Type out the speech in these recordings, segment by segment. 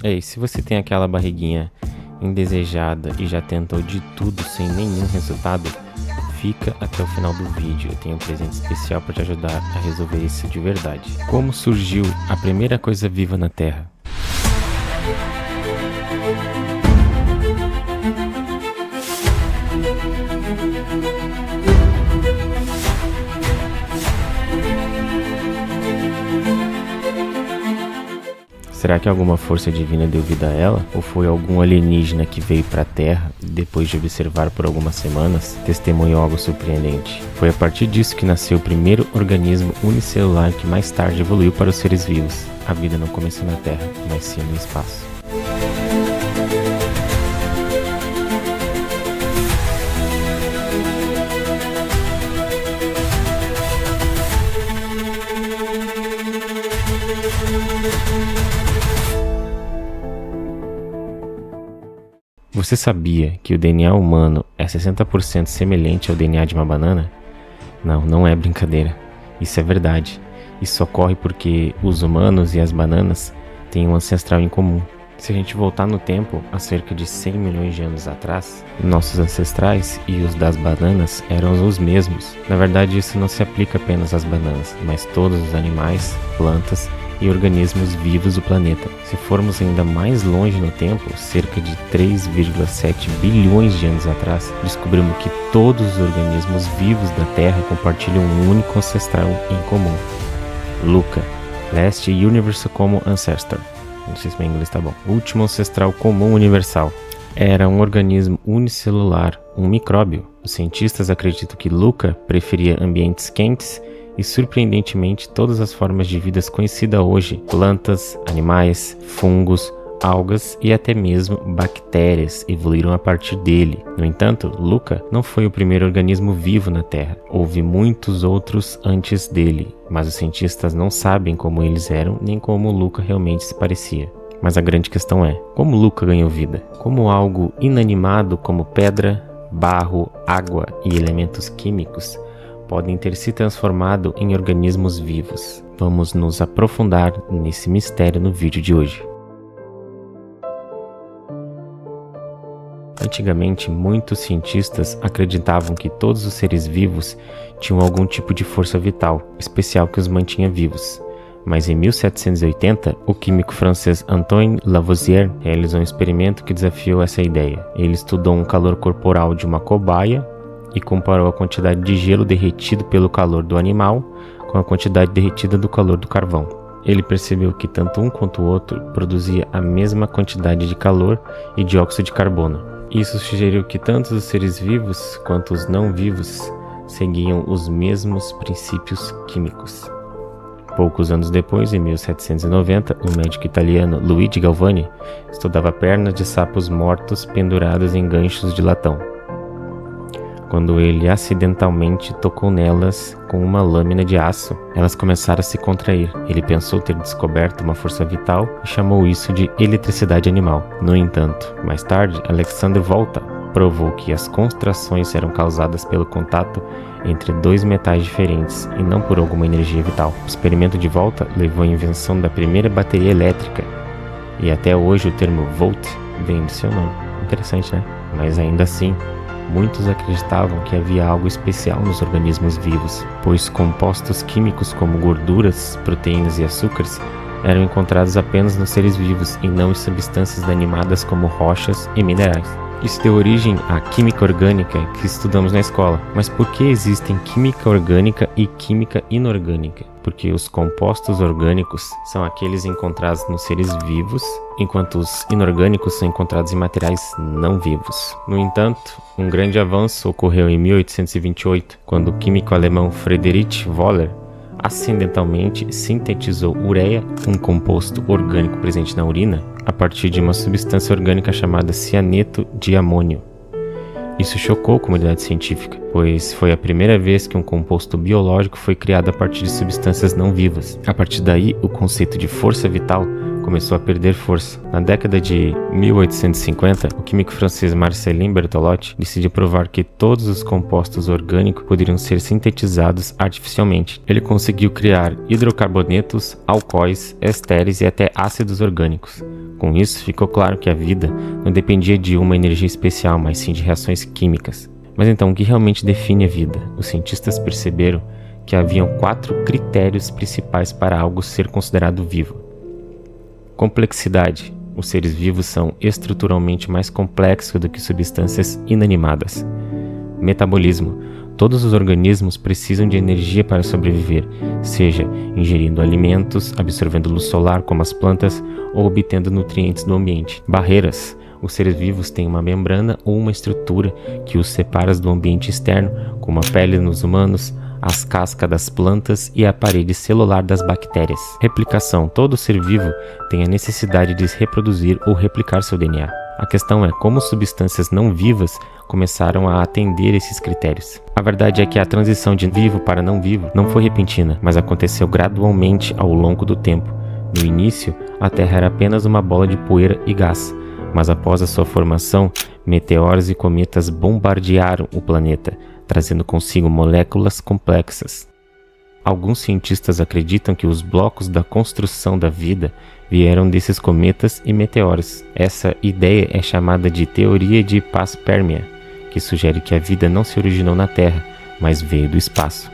Ei, se você tem aquela barriguinha indesejada e já tentou de tudo sem nenhum resultado, fica até o final do vídeo. Eu tenho um presente especial para te ajudar a resolver isso de verdade. Como surgiu a primeira coisa viva na Terra? Será que alguma força divina deu vida a ela? Ou foi algum alienígena que veio para a Terra e depois de observar por algumas semanas, testemunhou algo surpreendente? Foi a partir disso que nasceu o primeiro organismo unicelular que mais tarde evoluiu para os seres vivos. A vida não começou na Terra, mas sim no espaço. Você sabia que o DNA humano é 60% semelhante ao DNA de uma banana? Não é brincadeira. Isso é verdade. Isso ocorre porque os humanos e as bananas têm um ancestral em comum. Se a gente voltar no tempo, há cerca de 100 milhões de anos atrás, nossos ancestrais e os das bananas eram os mesmos. Na verdade, isso não se aplica apenas às bananas, mas todos os animais, plantas e organismos vivos do planeta. Se formos ainda mais longe no tempo, cerca de 3,7 bilhões de anos atrás, descobrimos que todos os organismos vivos da Terra compartilham um único ancestral em comum. LUCA, Last Universal Common Ancestor. Não sei se meu inglês tá bom. Último ancestral comum universal. Era um organismo unicelular, um micróbio. Os cientistas acreditam que LUCA preferia ambientes quentes e, surpreendentemente, todas as formas de vida conhecidas hoje, plantas, animais, fungos, algas e até mesmo bactérias evoluíram a partir dele. No entanto, LUCA não foi o primeiro organismo vivo na Terra. Houve muitos outros antes dele, mas os cientistas não sabem como eles eram nem como LUCA realmente se parecia. Mas a grande questão é, como LUCA ganhou vida? Como algo inanimado como pedra, barro, água e elementos químicos podem ter se transformado em organismos vivos? Vamos nos aprofundar nesse mistério no vídeo de hoje. Antigamente, muitos cientistas acreditavam que todos os seres vivos tinham algum tipo de força vital especial que os mantinha vivos. Mas em 1780, o químico francês Antoine Lavoisier realizou um experimento que desafiou essa ideia. Ele estudou um calor corporal de uma cobaia e comparou a quantidade de gelo derretido pelo calor do animal com a quantidade derretida do calor do carvão. Ele percebeu que tanto um quanto o outro produzia a mesma quantidade de calor e dióxido de carbono. Isso sugeriu que tanto os seres vivos quanto os não vivos seguiam os mesmos princípios químicos. Poucos anos depois, em 1790, o médico italiano Luigi Galvani estudava pernas de sapos mortos penduradas em ganchos de latão, quando ele acidentalmente tocou nelas com uma lâmina de aço. Elas começaram a se contrair. Ele pensou ter descoberto uma força vital e chamou isso de eletricidade animal. No entanto, mais tarde, Alexander Volta provou que as contrações eram causadas pelo contato entre dois metais diferentes e não por alguma energia vital. O experimento de Volta levou à invenção da primeira bateria elétrica e até hoje o termo Volt vem do seu nome. Interessante, né? Mas ainda assim, muitos acreditavam que havia algo especial nos organismos vivos, pois compostos químicos como gorduras, proteínas e açúcares eram encontrados apenas nos seres vivos e não em substâncias inanimadas como rochas e minerais. Isso deu origem à química orgânica que estudamos na escola. Mas por que existem química orgânica e química inorgânica? Porque os compostos orgânicos são aqueles encontrados nos seres vivos, enquanto os inorgânicos são encontrados em materiais não vivos. No entanto, um grande avanço ocorreu em 1828, quando o químico alemão Friedrich Wöhler acidentalmente sintetizou ureia, um composto orgânico presente na urina, a partir de uma substância orgânica chamada cianeto de amônio. Isso chocou a comunidade científica, pois foi a primeira vez que um composto biológico foi criado a partir de substâncias não vivas. A partir daí, o conceito de força vital começou a perder força. Na década de 1850, o químico francês Marcellin Berthelot decidiu provar que todos os compostos orgânicos poderiam ser sintetizados artificialmente. Ele conseguiu criar hidrocarbonetos, alcoóis, ésteres e até ácidos orgânicos. Com isso, ficou claro que a vida não dependia de uma energia especial, mas sim de reações químicas. Mas então, o que realmente define a vida? Os cientistas perceberam que haviam 4 critérios principais para algo ser considerado vivo. Complexidade. Os seres vivos são estruturalmente mais complexos do que substâncias inanimadas. Metabolismo. Todos os organismos precisam de energia para sobreviver, seja ingerindo alimentos, absorvendo luz solar como as plantas ou obtendo nutrientes do ambiente. Barreiras. Os seres vivos têm uma membrana ou uma estrutura que os separa do ambiente externo, como a pele nos humanos, as cascas das plantas e a parede celular das bactérias. Replicação. Todo ser vivo tem a necessidade de se reproduzir ou replicar seu DNA. A questão é como substâncias não vivas começaram a atender esses critérios. A verdade é que a transição de vivo para não vivo não foi repentina, mas aconteceu gradualmente ao longo do tempo. No início, a Terra era apenas uma bola de poeira e gás, mas após a sua formação, meteoros e cometas bombardearam o planeta, trazendo consigo moléculas complexas. Alguns cientistas acreditam que os blocos da construção da vida vieram desses cometas e meteoros. Essa ideia é chamada de teoria de panspermia, que sugere que a vida não se originou na Terra, mas veio do espaço.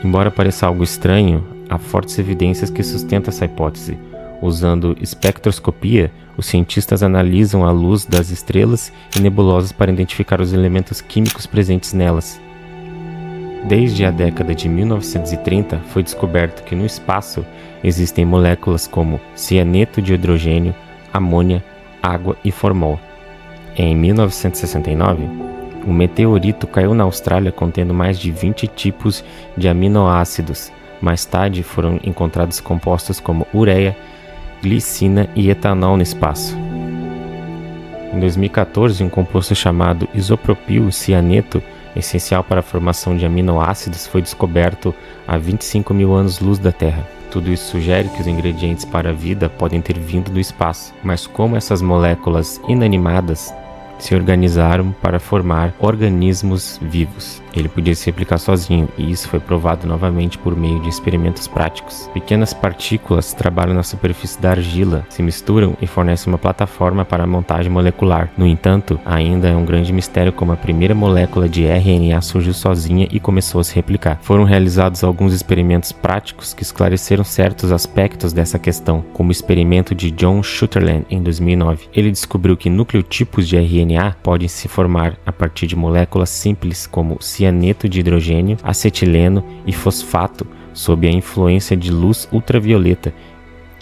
Embora pareça algo estranho, há fortes evidências que sustentam essa hipótese. Usando espectroscopia, os cientistas analisam a luz das estrelas e nebulosas para identificar os elementos químicos presentes nelas. Desde a década de 1930, foi descoberto que no espaço existem moléculas como cianeto de hidrogênio, amônia, água e formol. Em 1969, um meteorito caiu na Austrália contendo mais de 20 tipos de aminoácidos. Mais tarde foram encontrados compostos como ureia, glicina e etanol no espaço. Em 2014, um composto chamado isopropil cianeto, essencial para a formação de aminoácidos, foi descoberto a 25 mil anos-luz da Terra. Tudo isso sugere que os ingredientes para a vida podem ter vindo do espaço, mas como essas moléculas inanimadas se organizaram para formar organismos vivos. Ele podia se replicar sozinho, e isso foi provado novamente por meio de experimentos práticos. Pequenas partículas trabalham na superfície da argila, se misturam e fornecem uma plataforma para a montagem molecular. No entanto, ainda é um grande mistério como a primeira molécula de RNA surgiu sozinha e começou a se replicar. Foram realizados alguns experimentos práticos que esclareceram certos aspectos dessa questão, como o experimento de John Sutherland em 2009. Ele descobriu que nucleotipos de RNA podem se formar a partir de moléculas simples como cianeto de hidrogênio, acetileno e fosfato sob a influência de luz ultravioleta,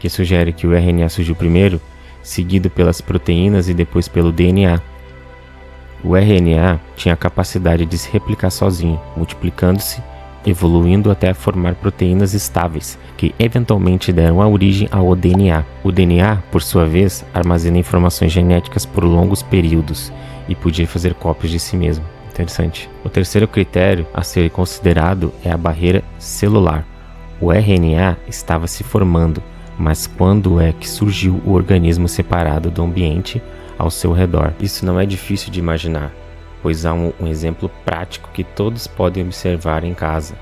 que sugere que o RNA surgiu primeiro, seguido pelas proteínas e depois pelo DNA. O RNA tinha a capacidade de se replicar sozinho, multiplicando-se, evoluindo até formar proteínas estáveis, que eventualmente deram a origem ao DNA. O DNA, por sua vez, armazena informações genéticas por longos períodos e podia fazer cópias de si mesmo. Interessante. O terceiro critério a ser considerado é a barreira celular. O RNA estava se formando, mas quando é que surgiu o organismo separado do ambiente ao seu redor? Isso não é difícil de imaginar, pois há um exemplo prático que todos podem observar em casa.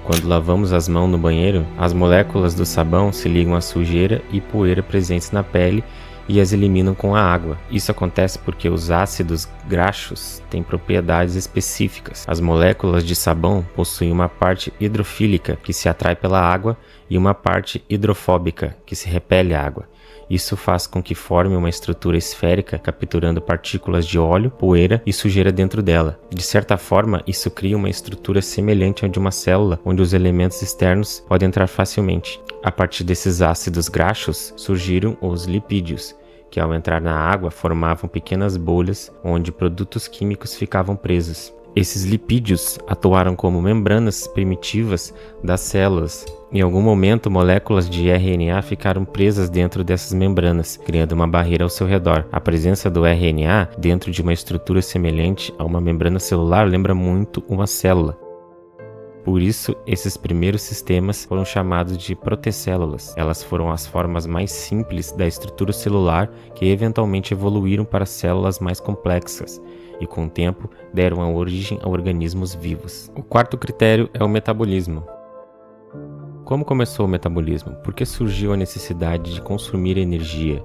Quando lavamos as mãos no banheiro, as moléculas do sabão se ligam à sujeira e poeira presentes na pele e as eliminam com a água. Isso acontece porque os ácidos graxos têm propriedades específicas. As moléculas de sabão possuem uma parte hidrofílica, que se atrai pela água, e uma parte hidrofóbica, que se repele à água. Isso faz com que forme uma estrutura esférica, capturando partículas de óleo, poeira e sujeira dentro dela. De certa forma, isso cria uma estrutura semelhante à de uma célula, onde os elementos externos podem entrar facilmente. A partir desses ácidos graxos, surgiram os lipídios, que ao entrar na água formavam pequenas bolhas onde produtos químicos ficavam presos. Esses lipídios atuaram como membranas primitivas das células. Em algum momento, moléculas de RNA ficaram presas dentro dessas membranas, criando uma barreira ao seu redor. A presença do RNA dentro de uma estrutura semelhante a uma membrana celular lembra muito uma célula. Por isso, esses primeiros sistemas foram chamados de protocélulas. Elas foram as formas mais simples da estrutura celular que eventualmente evoluíram para células mais complexas e, com o tempo, deram a origem a organismos vivos. O quarto critério é o metabolismo. Como começou o metabolismo? Por que surgiu a necessidade de consumir energia?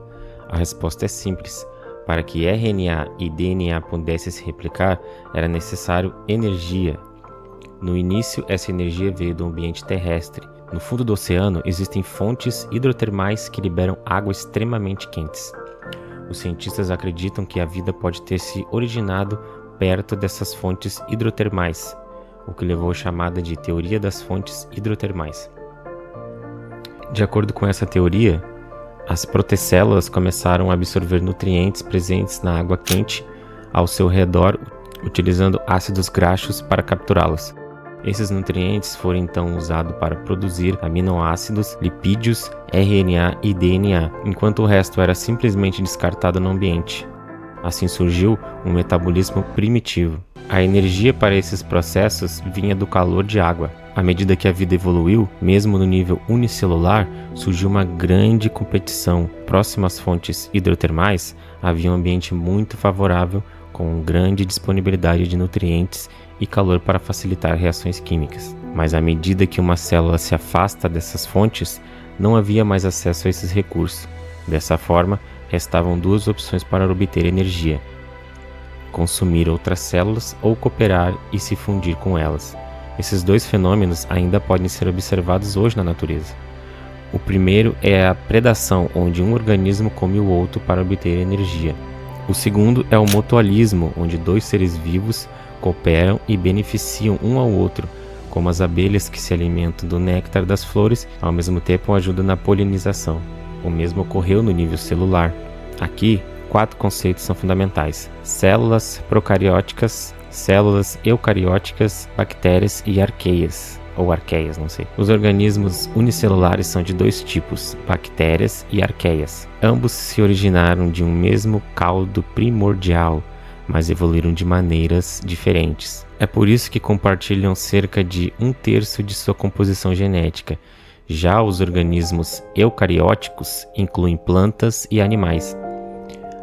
A resposta é simples. Para que RNA e DNA pudessem se replicar, era necessário energia. No início, essa energia veio do ambiente terrestre. No fundo do oceano, existem fontes hidrotermais que liberam água extremamente quentes. Os cientistas acreditam que a vida pode ter se originado perto dessas fontes hidrotermais, o que levou à chamada de teoria das fontes hidrotermais. De acordo com essa teoria, as protocélulas começaram a absorver nutrientes presentes na água quente ao seu redor, utilizando ácidos graxos para capturá-los. Esses nutrientes foram então usados para produzir aminoácidos, lipídios, RNA e DNA, enquanto o resto era simplesmente descartado no ambiente. Assim surgiu um metabolismo primitivo. A energia para esses processos vinha do calor de água. À medida que a vida evoluiu, mesmo no nível unicelular, surgiu uma grande competição. Próximo às fontes hidrotermais, havia um ambiente muito favorável, com grande disponibilidade de nutrientes e calor para facilitar reações químicas. Mas à medida que uma célula se afasta dessas fontes, não havia mais acesso a esses recursos. Dessa forma, restavam duas opções para obter energia: consumir outras células ou cooperar e se fundir com elas. Esses dois fenômenos ainda podem ser observados hoje na natureza. O primeiro é a predação, onde um organismo come o outro para obter energia. O segundo é o mutualismo, onde dois seres vivos cooperam e beneficiam um ao outro, como as abelhas que se alimentam do néctar das flores, ao mesmo tempo ajudam na polinização. O mesmo ocorreu no nível celular. Aqui, 4 conceitos são fundamentais: células procarióticas, células eucarióticas, bactérias e arqueias, ou arqueias, não sei. Os organismos unicelulares são de dois tipos, bactérias e arqueias. Ambos se originaram de um mesmo caldo primordial, mas evoluíram de maneiras diferentes. É por isso que compartilham cerca de 1/3 de sua composição genética. Já os organismos eucarióticos incluem plantas e animais.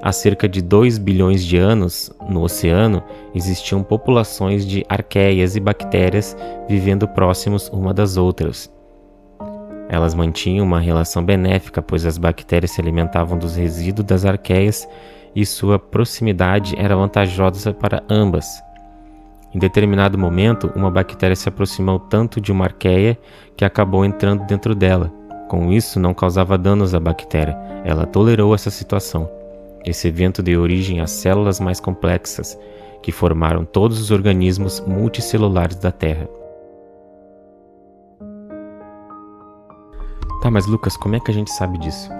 Há cerca de 2 bilhões de anos, no oceano, existiam populações de arqueias e bactérias vivendo próximos uma das outras. Elas mantinham uma relação benéfica, pois as bactérias se alimentavam dos resíduos das arqueias e sua proximidade era vantajosa para ambas. Em determinado momento, uma bactéria se aproximou tanto de uma arqueia que acabou entrando dentro dela. Com isso, não causava danos à bactéria. Ela tolerou essa situação. Esse evento deu origem às células mais complexas, que formaram todos os organismos multicelulares da Terra. Tá, mas Lucas, como é que a gente sabe disso?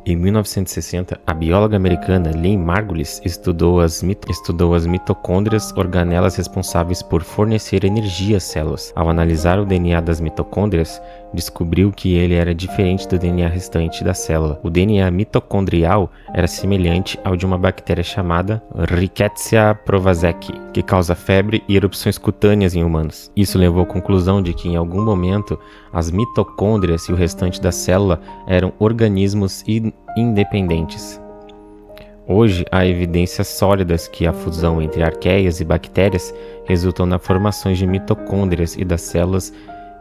Em 1960, a bióloga americana Lynn Margulis estudou as mitocôndrias, organelas responsáveis por fornecer energia às células. Ao analisar o DNA das mitocôndrias, descobriu que ele era diferente do DNA restante da célula. O DNA mitocondrial era semelhante ao de uma bactéria chamada Rickettsia prowazekii, que causa febre e erupções cutâneas em humanos. Isso levou à conclusão de que em algum momento as mitocôndrias e o restante da célula eram organismos independentes. Hoje, há evidências sólidas que a fusão entre arqueias e bactérias resultou na formação de mitocôndrias e das células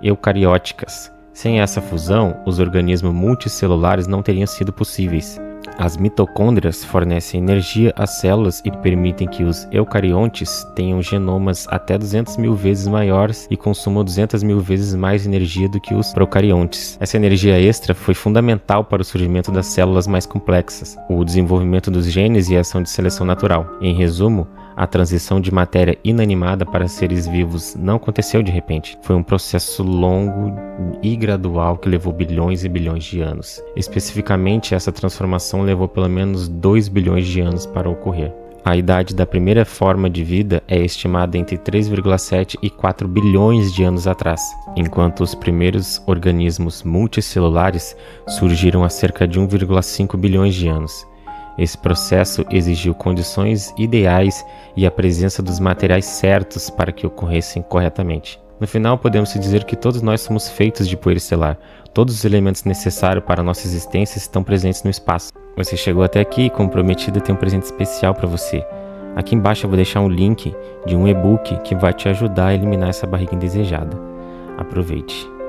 eucarióticas. Sem essa fusão, os organismos multicelulares não teriam sido possíveis. As mitocôndrias fornecem energia às células e permitem que os eucariontes tenham genomas até 200 mil vezes maiores e consumam 200 mil vezes mais energia do que os procariontes. Essa energia extra foi fundamental para o surgimento das células mais complexas, o desenvolvimento dos genes e a ação de seleção natural. Em resumo, a transição de matéria inanimada para seres vivos não aconteceu de repente. Foi um processo longo e gradual que levou bilhões e bilhões de anos. Especificamente, essa transformação levou pelo menos 2 bilhões de anos para ocorrer. A idade da primeira forma de vida é estimada entre 3,7 e 4 bilhões de anos atrás, enquanto os primeiros organismos multicelulares surgiram há cerca de 1,5 bilhões de anos. Esse processo exigiu condições ideais e a presença dos materiais certos para que ocorressem corretamente. No final, podemos dizer que todos nós somos feitos de poeira estelar. Todos os elementos necessários para a nossa existência estão presentes no espaço. Você chegou até aqui e, como prometido, tem um presente especial para você. Aqui embaixo eu vou deixar um link de um e-book que vai te ajudar a eliminar essa barriga indesejada. Aproveite!